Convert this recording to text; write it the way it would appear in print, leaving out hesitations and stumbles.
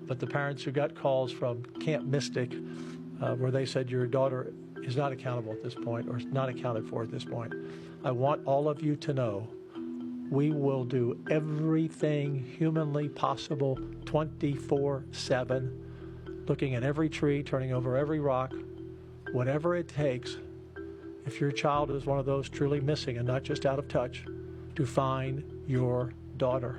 but the parents who got calls from Camp Mystic where they said your daughter is not accountable at this point or is not accounted for at this point, I want all of you to know we will do everything humanly possible 24/7, looking at every tree, turning over every rock, whatever it takes, if your child is one of those truly missing and not just out of touch, to find your daughter.